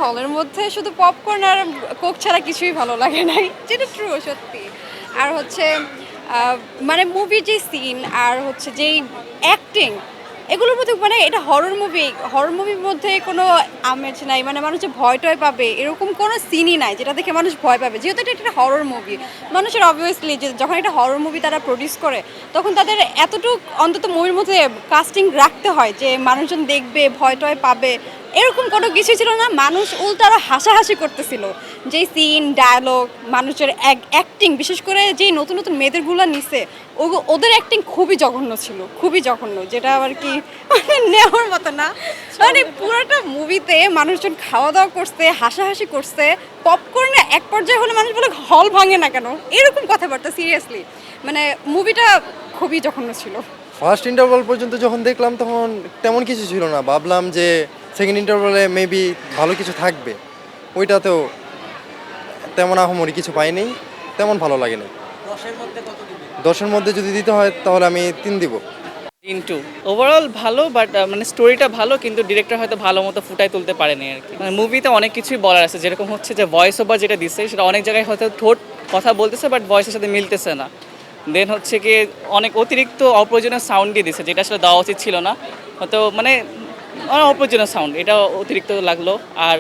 হলের মধ্যে শুধু পপকর্ন আর কোক ছাড়া কিছুই ভালো লাগে নাই, যেটা ট্রু সত্যি। আর হচ্ছে মানে মুভির যে সিন আর হচ্ছে যেই অ্যাক্টিং, এগুলোর মধ্যে মানে এটা হরর মুভির মধ্যে কোনো আমেজ নাই, মানে মানুষ যে ভয় টয় পাবে এরকম কোনো সিনই নাই যেটা দেখে মানুষ ভয় পাবে। যেহেতু এটা একটা হরর মুভি, মানুষের অবভিয়াসলি যে যখন একটা হরর মুভি তারা প্রডিউস করে তখন তাদের এতটুকু অন্তত মুভির মধ্যে কাস্টিং রাখতে হয় যে মানুষজন দেখবে, ভয় টয় পাবে, এরকম কোনো কিছু ছিল না। মানুষ উল্টো আরও হাসাহাসি করতেছিল। যেই সিন, ডায়ালগ, মানুষের অ্যাক্টিং, বিশেষ করে যেই নতুন নতুন মেয়েদেরগুলো নিছে, ওদের অ্যাক্টিং খুবই জঘন্য ছিল, খুবই জঘন্য, যেটা আর কি মানে নেওয়ার মতো না। মানে পুরোটা মুভিতে মানুষজন খাওয়া দাওয়া করছে, হাসাহাসি করছে, পপকর্নে এক পর্যায়ে হলে মানুষ বলে হল ভাঙে না কেন, এরকম কথাবার্তা। সিরিয়াসলি মানে মুভিটা খুবই জঘন্য ছিল। ফার্স্ট ইন্টারভাল পর্যন্ত যখন দেখলাম তখন তেমন কিছু ছিল না, ভাবলাম যে সেকেন্ড ইন্টারভালে মেবি ভালো কিছু থাকবে। ওইটাতেও তেমন আহামরি কিছু পাইনি, তেমন ভালো লাগেনি। 10-এর মধ্যে যদি দিতে হয় তাহলে আমি 3 দিব। ইনটু ওভারঅল ভালো, বাট মানে স্টোরিটা ভালো, কিন্তু ডিরেক্টর হয়তো ভালো মতো ফুটাই তুলতে পারেনি আর কি। মানে মুভিতে অনেক কিছুই বলার আছে, যেরকম হচ্ছে যে ভয়েস ওভার যেটা দিচ্ছে সেটা অনেক জায়গায় হয়তো ঠোঁট কথা বলতেছে বাট ভয়েসের সাথে মিলতেছে না। দেন হচ্ছে কি অনেক অতিরিক্ত অপ্রয়োজনীয় সাউন্ড দিয়ে দিচ্ছে, যেটা আসলে দেওয়া উচিত ছিল না। হয়তো মানে অপ্রয়োজনীয় সাউন্ড, এটা অতিরিক্ত লাগলো। আর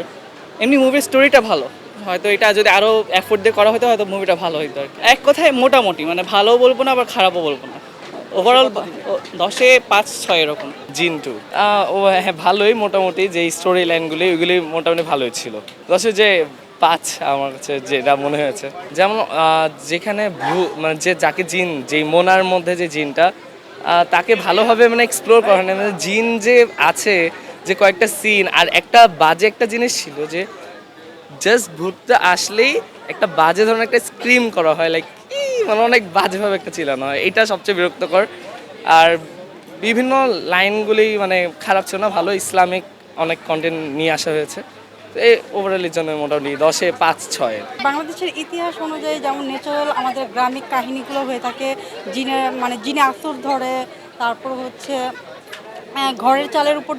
এমনি মুভির স্টোরিটা ভালো, হয়তো এটা যদি আরও এফোর্ট দিয়ে করা হতো হয়তো মুভিটা ভালো হতো আর কি। এক কথায় মোটামুটি, মানে ভালোও বলবো না আবার খারাপও বলবো না, ওভারঅল 10-এ 5-6 এরকম। জিন্টু ও হ্যাঁ ভালোই, মোটামুটি যে স্টোরি লাইনগুলি ওইগুলি মোটামুটি ভালোই ছিল। 10-এ যে 5 আমার কাছে যেটা মনে হয়েছে, যেমন যেখানে মানে যে যাকে জিন, যেই মোনার মধ্যে যে জিনটা, তাকে ভালোভাবে মানে এক্সপ্লোর করা হয় না। মানে জিন যে আছে, যে কয়েকটা সিন, আর একটা বাজে একটা জিনিস ছিল যে জাস্ট ভূতটা আসলেই একটা বাজে ধরনের একটা স্ক্রিম করা হয়, লাইক মানে অনেক বাজেভাবে একটা চিলানো হয়, এটা সবচেয়ে বিরক্তকর। আর বিভিন্ন লাইনগুলি মানে খারাপ ছিল না, ভালো ইসলামিক অনেক কন্টেন্ট নিয়ে আসা হয়েছে। তো এই ওভারঅলের জন্য মোটামুটি 10-এ 5-6। বাংলাদেশের ইতিহাস অনুযায়ী যেমন ন্যাচারাল আমাদের গ্রামিক কাহিনীগুলো হয়ে থাকে, জিনে আসর ধরে, তারপর হচ্ছে ঘরের চালের উপর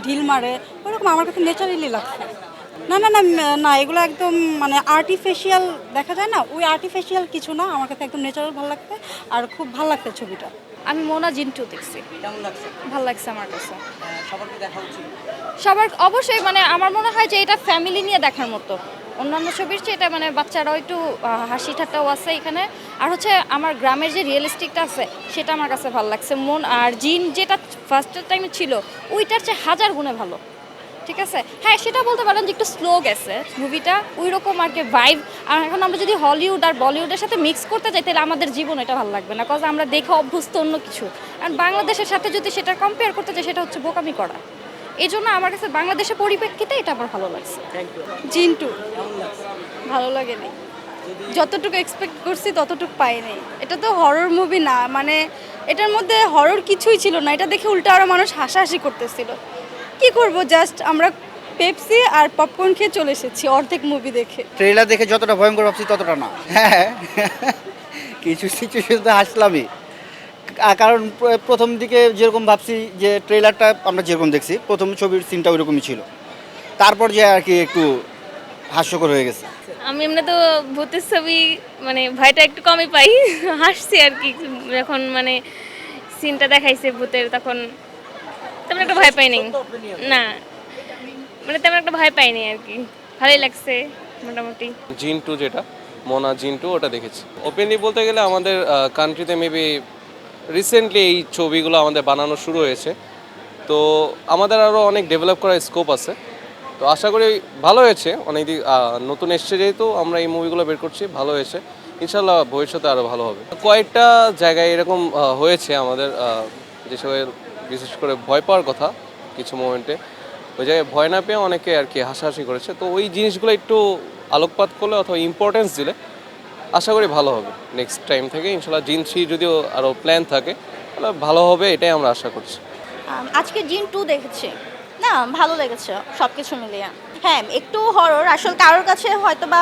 ঢিল মারে, ওরকম আমার কাছে ন্যাচারালি লাগছে। না না না না, এগুলো একদম মানে আর্টিফিশিয়াল দেখা যায় না, ওই আর্টিফিশিয়াল কিছু না, আমার কাছে একদম ন্যাচারাল ভালো লাগছে আর খুব ভালো লাগছে ছবিটা। আমি মোনা জিন্টু দেখছি, কেমন লাগছে? ভালো লাগছে আমার কাছে। সবার কি দেখা উচিত? সবার অবশ্যই, মানে আমার মনে হয় যে এটা ফ্যামিলি নিয়ে দেখার মতো। অন্যান্য ছবির চেয়ে এটা মানে বাচ্চারাও একটু হাসি ঠাট্টাও আছে এখানে। আর হচ্ছে আমার গ্রামের যে রিয়েলিস্টিকটা আছে সেটা আমার কাছে ভালো লাগছে। মন আর জিন যেটা ফার্স্টের টাইমে ছিল ওইটার চেয়ে 1000 গুণে ভালো। ঠিক আছে, হ্যাঁ সেটা বলতে পারেন যে একটু স্লো গেছে মুভিটা, ওই রকম আর কি ভাইব। আর এখন আমরা যদি হলিউড আর বলিউডের সাথে মিক্স করতে চাই তাহলে আমাদের জীবন এটা ভালো লাগবে না, কজ আমরা দেখে অভ্যস্ত অন্য কিছু। আর বাংলাদেশের সাথে যদি সেটা কম্পেয়ার করতে চাই সেটা হচ্ছে বোকামি করা। এই জন্য আমার কাছে বাংলাদেশের পরিপ্রেক্ষিতে এটা আমার ভালো লাগছে। জিন্টু ভালো লাগেনি, যতটুকু এক্সপেক্ট করছি ততটুকু পাই নাই। এটা তো হরর মুভি না, মানে এটার মধ্যে হরর কিছুই ছিল না, এটা দেখে উল্টো আরও মানুষ হাসাহাসি করতেছিল। কি করব, জাস্ট আমরা পেপসি আর পপকর্ন খেয়ে চলে এসেছি অর্ধেক মুভি দেখে। ট্রেলার দেখে যতটা ভয়ঙ্কর ভাবছি ততটা না। হ্যাঁ, কিছু সিচুয়েশন তো হাসলামই, কারণ প্রথম দিকে যেরকম ভাবছি যে ট্রেলারটা আমরা যেরকম দেখছি প্রথম ছবির সিনটা ওইরকমই ছিল, তারপর যে আর কি একটু হাস্যকর হয়ে গেছে। আমি এমনি তো ভূতের ছবি মানে ভয়টা একটু কমই পাই, হাসছি আর কি। যখন মানে সিনটা দেখাইছে ভূতের, তখন তেমন একটা ভয় পাইনি। না মানে তেমন একটা ভয় পাইনি আর কি, ভালোই লাগছে মোটামুটি। জিন্টু যেটা মোনা জিন্টু, ওটা দেখেছি। ওপেনলি বলতে গেলে আমাদের কান্ট্রিতে মেবি রিসেন্টলি এই ছবিগুলো আমাদের বানানো শুরু হয়েছে, তো আমাদের আরও অনেক ডেভেলপ করার স্কোপ আছে। তো আশা করি ভালো হয়েছে, অনেক দিক নতুন এসছে যেহেতু আমরা এই মুভিগুলো বের করছি, ভালো হয়েছে। ইনশাল্লাহ ভবিষ্যতে আরও ভালো হবে। কয়েকটা জায়গায় এরকম হয়েছে আমাদের, যেসব বিশেষ করে ভয় পাওয়ার কথা কিছু মোমেন্টে, ওই জায়গায় ভয় না পেয়ে অনেকে আর কি হাসাহাসি করেছে। তো ওই জিনিসগুলো একটু আলোকপাত করলে অথবা ইম্পর্টেন্স দিলে আশা করি ভালো হবে। নেক্সট টাইম থেকে ইনশাল্লাহ জিন 3 যদিও আরও প্ল্যান থাকে তাহলে ভালো হবে, এটাই আমরা আশা করছি। আজকে জিন 2 দেখেছি, না ভালো লেগেছে সব কিছু মিলিয়ে। হ্যাঁ একটু হরর, আসলে কারোর কাছে হয়তো বা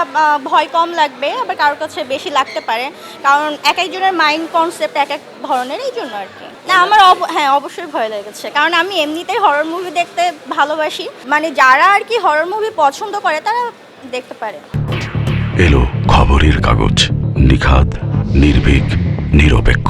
ভয় কম লাগবে, আবার কারোর কাছে বেশি লাগতে পারে, কারণ এক একজনের মাইন্ড কনসেপ্ট এক এক ধরনের, এই জন্য আর কি। না আমার হ্যাঁ অবশ্যই ভয় লেগেছে, কারণ আমি এমনিতেই হরর মুভি দেখতে ভালোবাসি। মানে যারা আর কি হরর মুভি পছন্দ করে তারা দেখতে পারে। এলো খবরের কাগজ, নিখাত, নির্ভীক, নিরপেক্ষ।